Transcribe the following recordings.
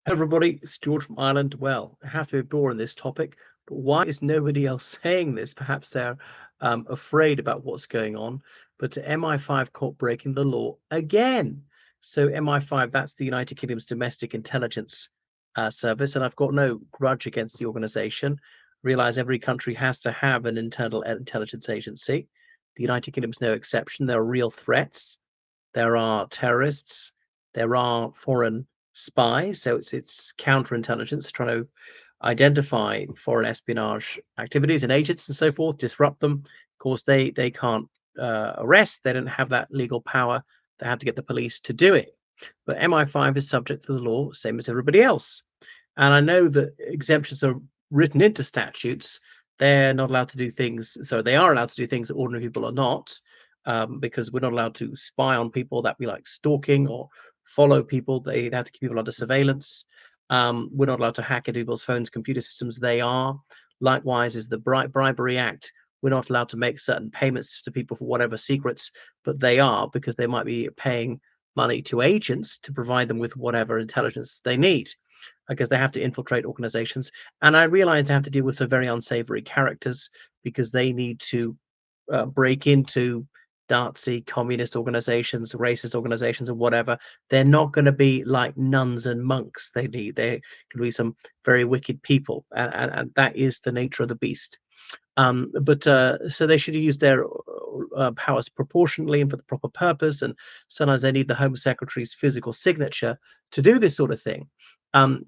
Everybody, it's George from Ireland. Well, I have to be boring this topic, but why is nobody else saying this? Perhaps they're afraid about what's going on. But MI5 caught breaking the law again. So MI5, that's the United Kingdom's domestic intelligence service, and I've got no grudge against the organization. Realize every country has to have an internal intelligence agency. The United Kingdom's no exception. There are real threats. There are terrorists. There are foreign spies. So it's counterintelligence trying to identify foreign espionage activities and agents and so forth, disrupt them. Of course, they can't arrest. They don't have that legal power. They have to get the police to do it. But MI5 is subject to the law, same as everybody else. And I know that exemptions are written into statutes. They're not allowed to do things. So they are allowed to do things that ordinary people are not, because we're not allowed to spy on people. That be like stalking or follow people. They have to keep people under surveillance. We're not allowed to hack into people's phones, computer systems. They are. Likewise, is the Bribery Act. We're not allowed to make certain payments to people for whatever secrets, but they are because they might be paying money to agents to provide them with whatever intelligence they need because they have to infiltrate organizations. And I realize they have to deal with some very unsavory characters because they need to break into Nazi, communist organizations, racist organizations, and whatever. They're not going to be like nuns and monks. They can be some very wicked people, and that is the nature of the beast. But so they should use their powers proportionally and for the proper purpose. And sometimes they need the Home Secretary's physical signature to do this sort of thing. Um,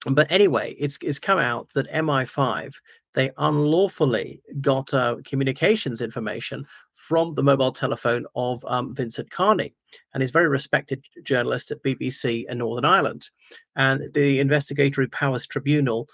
but anyway, it's come out that MI5 they unlawfully got communications information from the mobile telephone of Vincent Carney, and he's a very respected journalist at BBC in Northern Ireland. And the Investigatory Powers Tribunal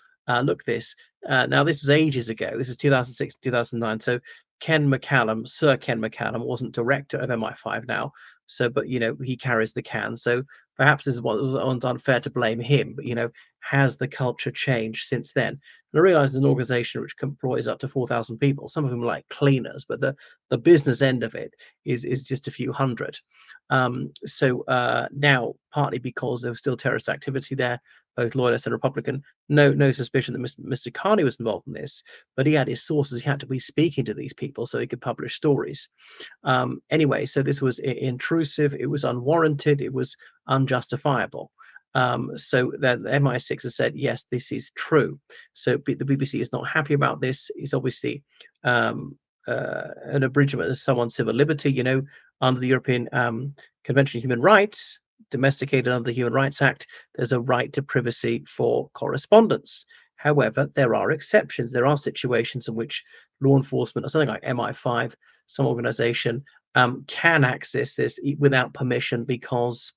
looked this. Now this was ages ago. This is 2006, 2009. So Ken McCallum, Sir Ken McCallum, wasn't director of MI5 now. So, but he carries the can. So perhaps this is what was unfair to blame him. But has the culture changed since then? And I realize it's an organization which employs up to 4,000 people, some of them are like cleaners, but the business end of it is just a few hundred. So now, partly because there was still terrorist activity there, both loyalist and Republican, no suspicion that Mr. Carney was involved in this, but he had his sources. He had to be speaking to these people so he could publish stories. Anyway, so this was intrusive, it was unwarranted, it was unjustifiable. So that MI6 has said, yes, this is true. So the BBC is not happy about this. It's obviously an abridgment of someone's civil liberty, under the European Convention on Human Rights, domesticated under the Human Rights Act, there's a right to privacy for correspondence. However, there are exceptions. There are situations in which law enforcement or something like MI5, some organization, can access this without permission because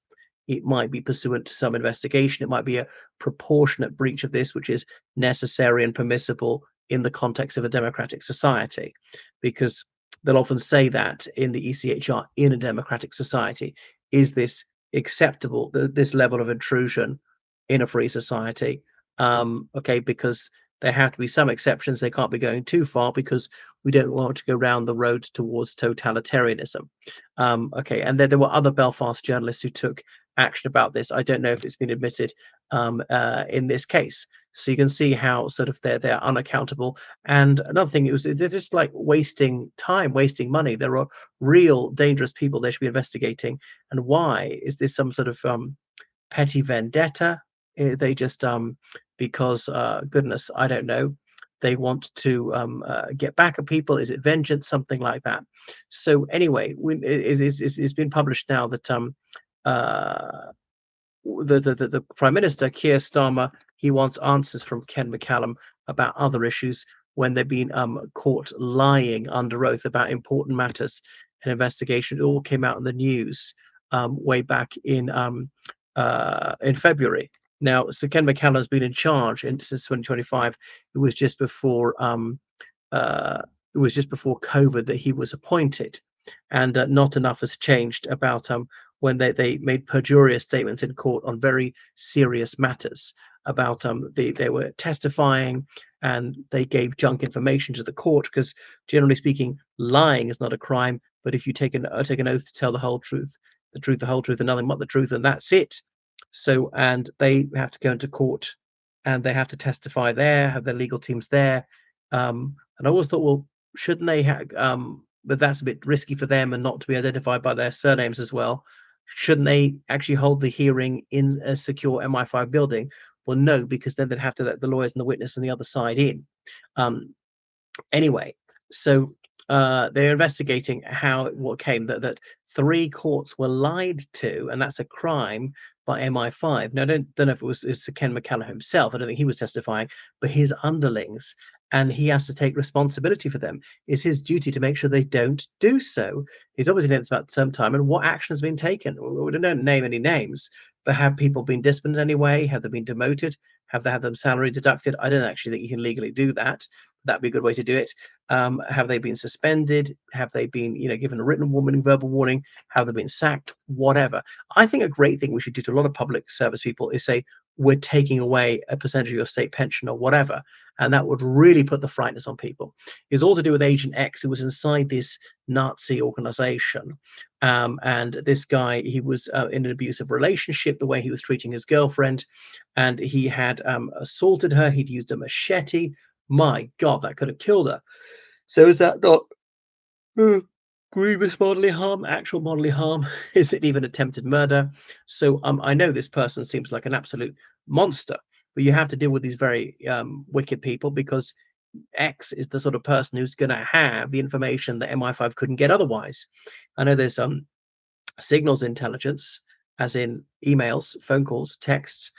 it might be pursuant to some investigation. It might be a proportionate breach of this, which is necessary and permissible in the context of a democratic society, because they'll often say that in the ECHR, in a democratic society, is this acceptable, this level of intrusion in a free society? Okay, because there have to be some exceptions. They can't be going too far because we don't want to go round the road towards totalitarianism. Okay, and then there were other Belfast journalists who took action about this. I don't know if it's been admitted in this case. So you can see how sort of they're unaccountable. And another thing is they're just like wasting time, wasting money. There are real dangerous people they should be investigating. And why is this some sort of petty vendetta? They just because goodness, I don't know. They want to get back at people. Is it vengeance? Something like that. So anyway, it's been published now that uh, the Prime Minister, Keir Starmer, he wants answers from Ken McCallum about other issues when they've been caught lying under oath about important matters. An investigation, it all came out in the news way back in February. Now, so Ken McCallum has been in charge since 2025. It was just before uh, it was just before COVID that he was appointed, and not enough has changed about when they made perjurious statements in court on very serious matters about they were testifying and they gave junk information to the court because generally speaking lying is not a crime, but if you take an oath to tell the whole truth, the truth, the whole truth, and nothing but the truth, and that's it, So, and they have to go into court and they have to testify there, have their legal teams there. And I always thought, well, shouldn't they have, but that's a bit risky for them and not to be identified by their surnames as well. Shouldn't they actually hold the hearing in a secure MI5 building? Well, no, because then they'd have to let the lawyers and the witness on the other side in. Um, Anyway, so they're investigating how what came that three courts were lied to, and that's a crime by MI5. Now, I don't know if it's Ken McCallum himself. I don't think he was testifying, but his underlings, and he has to take responsibility for them. It's his duty to make sure they don't do so. He's obviously known this about some time, and what action has been taken? We don't name any names, but have people been disciplined in any way? Have they been demoted? Have they had them salary deducted? I don't actually think you can legally do that. That'd be a good way to do it. Have they been suspended? Have they been, given a written warning, verbal warning? Have they been sacked? Whatever. I think a great thing we should do to a lot of public service people is say, we're taking away a percentage of your state pension or whatever. And that would really put the frightness on people. It's all to do with Agent X, who was inside this Nazi organization. And this guy, he was in an abusive relationship, the way he was treating his girlfriend. And he had assaulted her. He'd used a machete. My God, that could have killed her. So is that not grievous bodily harm, actual bodily harm? Is it even attempted murder? So I know this person seems like an absolute monster, but you have to deal with these very wicked people because X is the sort of person who's going to have the information that MI5 couldn't get otherwise. I know there's signals intelligence, as in emails, phone calls, texts.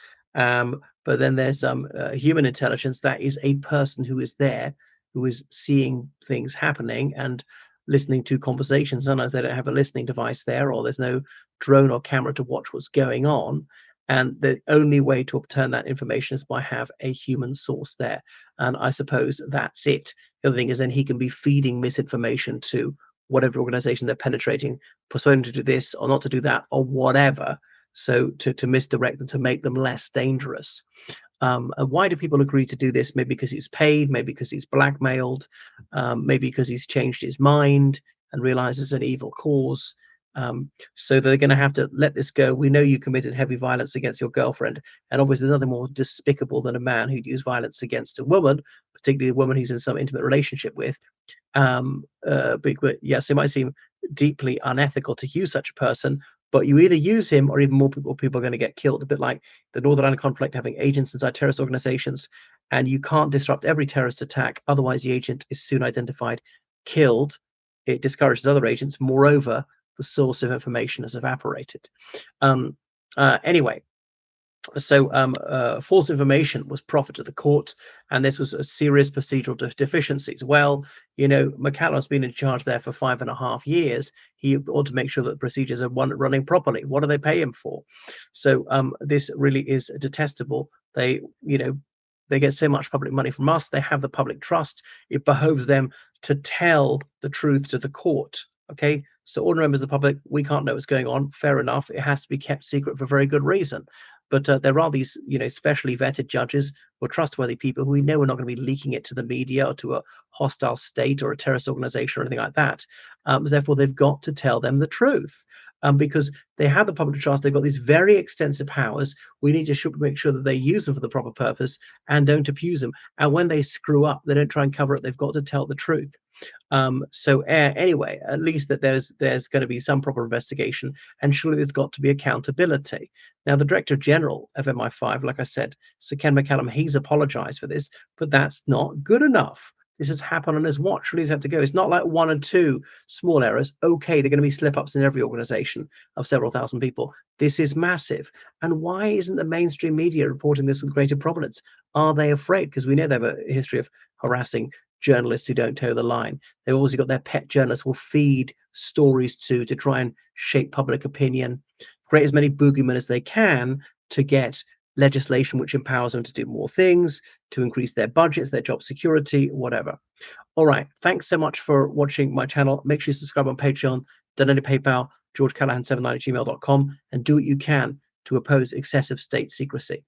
But then there's human intelligence. That is a person who is there, who is seeing things happening and listening to conversations. Sometimes they don't have a listening device there, or there's no drone or camera to watch what's going on. And the only way to obtain that information is by have a human source there. And I suppose that's it. The other thing is then he can be feeding misinformation to whatever organization they're penetrating, persuading them to do this or not to do that or whatever. So to misdirect them, to make them less dangerous. And why do people agree to do this? Maybe because he's paid, maybe because he's blackmailed, maybe because he's changed his mind and realizes an evil cause. So they're going to have to let this go. We know you committed heavy violence against your girlfriend, and obviously there's nothing more despicable than a man who'd use violence against a woman, particularly a woman he's in some intimate relationship with. But yes, it might seem deeply unethical to use such a person, but you either use him or even more people are going to get killed. A bit like the Northern Ireland conflict, having agents inside terrorist organizations, and you can't disrupt every terrorist attack, otherwise the agent is soon identified, killed. It discourages other agents. Moreover, the source of information has evaporated. Anyway, so false information was proffered to the court, and this was a serious procedural deficiencies. Well, McCallum's been in charge there for 5.5 years. He ought to make sure that procedures are running properly. What do they pay him for? So this really is detestable. They get so much public money from us. They have the public trust. It behoves them to tell the truth to the court. Okay, so ordinary members of the public, we can't know what's going on. Fair enough. It has to be kept secret for very good reason. But there are these, specially vetted judges or trustworthy people who we know are not going to be leaking it to the media or to a hostile state or a terrorist organization or anything like that. Therefore, they've got to tell them the truth. Because they have the public trust, they've got these very extensive powers. We need to make sure that they use them for the proper purpose and don't abuse them. And when they screw up, they don't try and cover it. They've got to tell the truth. So anyway, at least that there's going to be some proper investigation, and surely there's got to be accountability. Now, the Director General of MI5, like I said, Sir Ken McCallum, he's apologized for this, but that's not good enough. This has happened on his watch. Really, have to go. It's not like one or two small errors. Okay, they're going to be slip-ups in every organization of several thousand people. This is massive. And why isn't the mainstream media reporting this with greater prominence? Are they afraid? Because we know they have a history of harassing journalists who don't toe the line. They've obviously got their pet journalists will feed stories to try and shape public opinion, create as many boogeymen as they can to get legislation which empowers them to do more things, to increase their budgets, their job security, whatever. All right. Thanks so much for watching my channel. Make sure you subscribe on Patreon, donate to PayPal, georgecallahan79@gmail.com, and do what you can to oppose excessive state secrecy.